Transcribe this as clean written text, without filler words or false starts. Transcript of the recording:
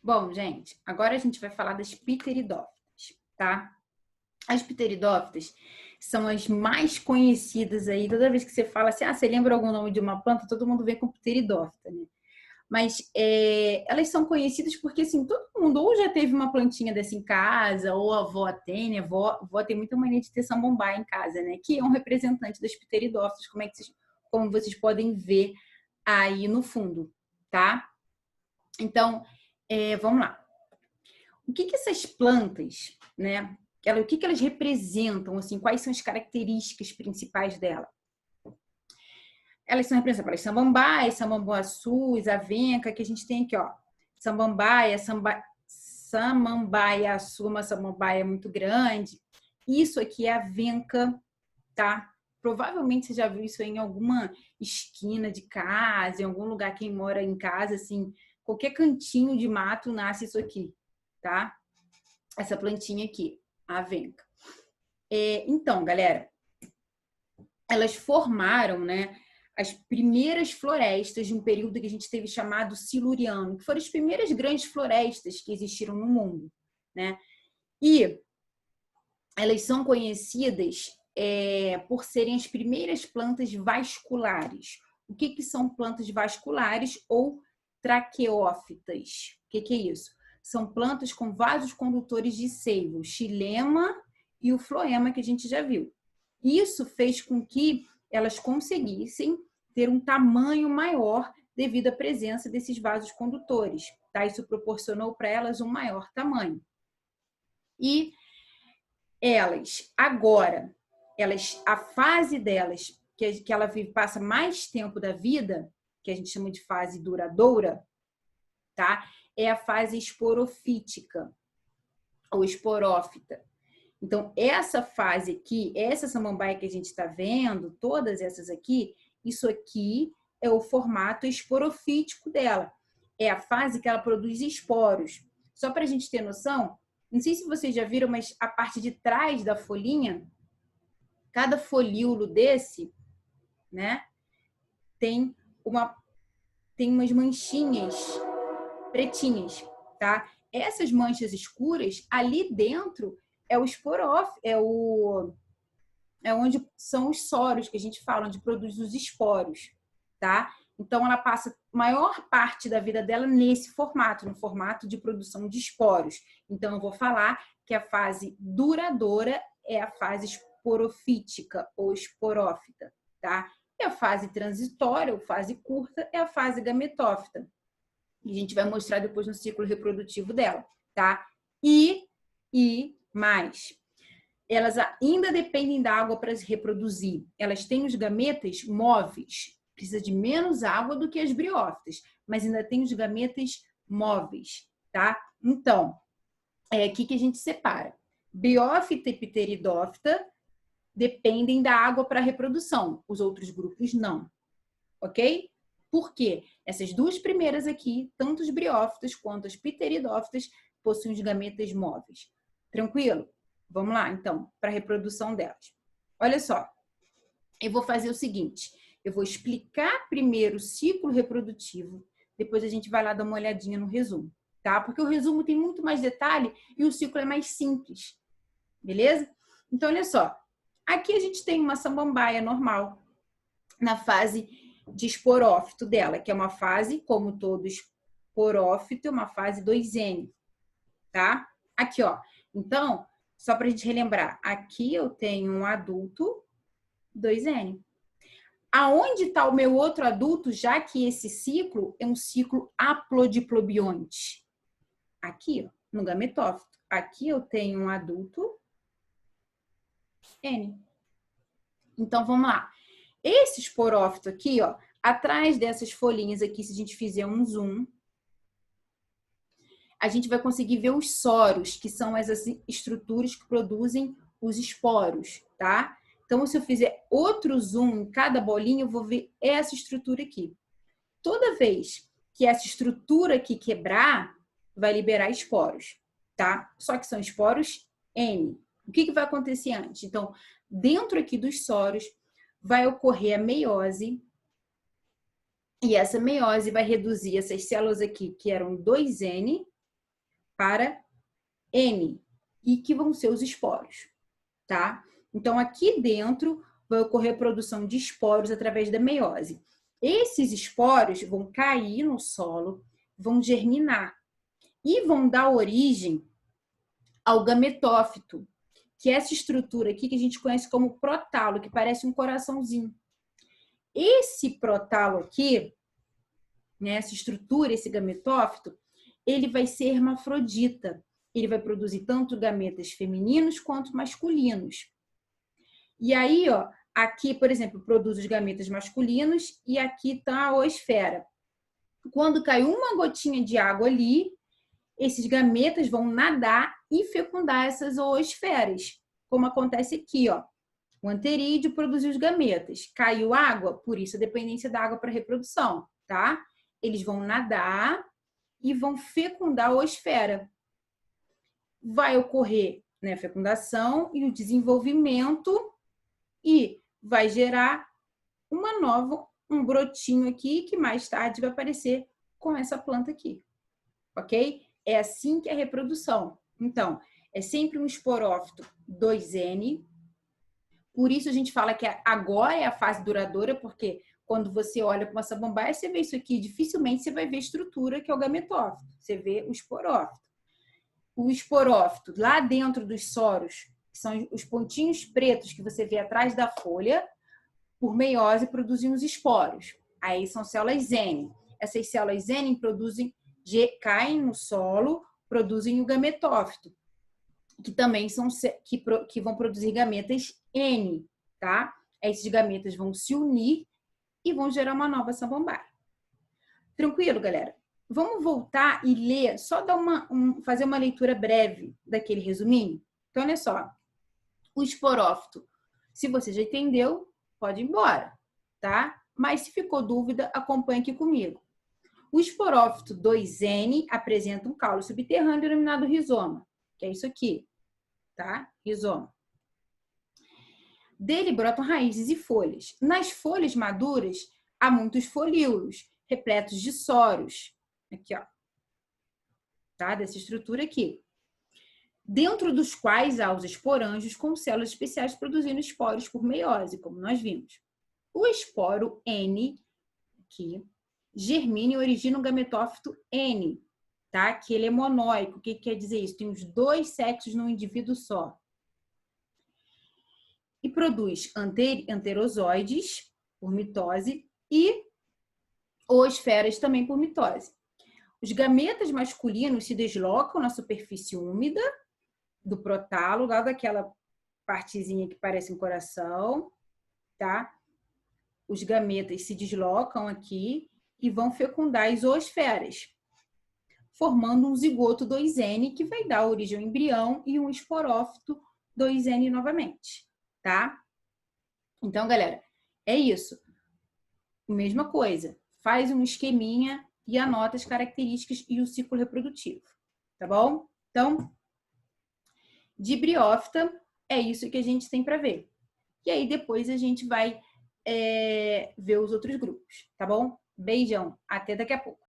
Bom, gente, agora a gente vai falar das pteridófitas, tá? As pteridófitas são as mais conhecidas aí. Toda vez que você fala assim, você lembra algum nome de uma planta, todo mundo vem com pteridófita, né? Mas elas são conhecidas porque, assim, todo mundo ou já teve uma plantinha dessa em casa, ou a avó tem, né? A avó tem muita mania de ter samambaia em casa, né? Que é um representante das pteridófitas, como vocês podem ver aí no fundo, tá? Então, vamos lá. O que essas plantas, né? O que elas representam, assim, quais são as características principais dela? Elas são representadas pelas samambaias, samambaçus, avenca, que a gente tem aqui, ó. Samambaiaçu, uma samambaia muito grande. Isso aqui é avenca, tá? Provavelmente você já viu isso em alguma esquina de casa, em algum lugar, quem mora em casa, assim, qualquer cantinho de mato nasce isso aqui, tá? Essa plantinha aqui, a avenca. Então, galera, elas formaram, né, as primeiras florestas de um período que a gente teve chamado Siluriano, que foram as primeiras grandes florestas que existiram no mundo, né? E elas são conhecidas por serem as primeiras plantas vasculares. O que são plantas vasculares ou traqueófitas? O que é isso? São plantas com vasos condutores de seiva, o xilema e o floema, que a gente já viu. Isso fez com que elas conseguissem ter um tamanho maior devido à presença desses vasos condutores, tá? Isso proporcionou para elas um maior tamanho. E a fase delas, que ela passa mais tempo da vida, que a gente chama de fase duradoura, tá? É a fase esporofítica ou esporófita. Então, essa fase aqui, essa samambaia que a gente está vendo, todas essas aqui, isso aqui é o formato esporofítico dela. É a fase que ela produz esporos. Só para a gente ter noção, não sei se vocês já viram, mas a parte de trás da folhinha, cada folíolo desse, né, tem umas manchinhas pretinhas, tá? Essas manchas escuras, ali dentro é o onde são os soros que a gente fala, onde produz os esporos, tá? Então ela passa a maior parte da vida dela nesse formato, no formato de produção de esporos. Então eu vou falar que a fase duradoura é a fase esporofítica ou esporófita, tá? E a fase transitória ou fase curta é a fase gametófita. E a gente vai mostrar depois no ciclo reprodutivo dela, tá? E mais. Elas ainda dependem da água para se reproduzir. Elas têm os gametas móveis. Precisa de menos água do que as briófitas, mas ainda tem os gametas móveis, tá? Então, aqui que a gente separa. Briófita e pteridófita dependem da água para a reprodução. Os outros grupos não, ok? Por quê? Essas duas primeiras aqui, tanto os briófitas quanto as pteridófitas, possuem os gametas móveis. Tranquilo? Vamos lá, então, para a reprodução delas. Olha só, eu vou fazer o seguinte, eu vou explicar primeiro o ciclo reprodutivo, depois a gente vai lá dar uma olhadinha no resumo, tá? Porque o resumo tem muito mais detalhe e o ciclo é mais simples, beleza? Então, olha só, aqui a gente tem uma samambaia normal, na fase de esporófito dela, que é uma fase, como todo esporófito, uma fase 2N, tá? Aqui, ó. Então, só para a gente relembrar, aqui eu tenho um adulto 2N. Aonde está o meu outro adulto, já que esse ciclo é um ciclo haplodiplobionte? Aqui, ó, no gametófito. Aqui eu tenho um adulto N. Então, vamos lá. Esse esporófito aqui, ó, atrás dessas folhinhas aqui, se a gente fizer um zoom, a gente vai conseguir ver os soros, que são essas estruturas que produzem os esporos, tá? Então, se eu fizer outro zoom em cada bolinha, eu vou ver essa estrutura aqui. Toda vez que essa estrutura aqui quebrar, vai liberar esporos, tá? Só que são esporos N. O que vai acontecer antes? Então, dentro aqui dos soros, vai ocorrer a meiose, e essa meiose vai reduzir essas células aqui, que eram 2N, para N, e que vão ser os esporos, tá? Então, aqui dentro vai ocorrer a produção de esporos através da meiose. Esses esporos vão cair no solo, vão germinar e vão dar origem ao gametófito, que é essa estrutura aqui que a gente conhece como prótalo, que parece um coraçãozinho. Esse prótalo aqui, né, essa estrutura, esse gametófito, ele vai ser hermafrodita. Ele vai produzir tanto gametas femininos quanto masculinos. E aí, ó, aqui, por exemplo, produz os gametas masculinos e aqui está a oosfera. Quando cai uma gotinha de água ali, esses gametas vão nadar e fecundar essas oosferas, como acontece aqui, ó. O anterídeo produziu os gametas. Caiu água, por isso a dependência da água para reprodução, tá? Eles vão nadar e vão fecundar a oosfera. Vai ocorrer, né, a fecundação e o desenvolvimento e vai gerar um brotinho aqui que mais tarde vai aparecer com essa planta aqui, ok? É assim que é a reprodução. Então, é sempre um esporófito 2N. Por isso a gente fala que agora é a fase duradoura, porque quando você olha para uma samambaia, você vê isso aqui, dificilmente você vai ver a estrutura que é o gametófito. Você vê o esporófito. O esporófito, lá dentro dos soros, que são os pontinhos pretos que você vê atrás da folha, por meiose produzem os esporos. Aí são células N. Essas células N caem no solo, produzem o gametófito, que também que vão produzir gametas N, tá? Esses gametas vão se unir e vão gerar uma nova samambaia. Tranquilo, galera? Vamos voltar e ler, só dar fazer uma leitura breve daquele resuminho? Então, olha só. O esporófito, se você já entendeu, pode ir embora, tá? Mas se ficou dúvida, acompanhe aqui comigo. O esporófito 2N apresenta um caule subterrâneo denominado rizoma, que é isso aqui, tá? Rizoma. Dele brotam raízes e folhas. Nas folhas maduras, há muitos folíolos, repletos de soros. Aqui, ó. Tá? Dessa estrutura aqui. Dentro dos quais há os esporângios com células especiais produzindo esporos por meiose, como nós vimos. O esporo N, aqui, germina e origina um gametófito N, tá? Que ele é monóico. O que quer dizer isso? Tem os dois sexos num indivíduo só. E produz anterozoides por mitose e oosferas também por mitose. Os gametas masculinos se deslocam na superfície úmida do prótalo, lá daquela partezinha que parece um coração, tá? Os gametas se deslocam aqui e vão fecundar as oosferas, formando um zigoto 2N que vai dar origem ao embrião e um esporófito 2N novamente, tá? Então, galera, é isso. Mesma coisa, faz um esqueminha e anota as características e o ciclo reprodutivo, tá bom? Então, de briófita, é isso que a gente tem para ver. E aí depois a gente vai ver os outros grupos, tá bom? Beijão, até daqui a pouco.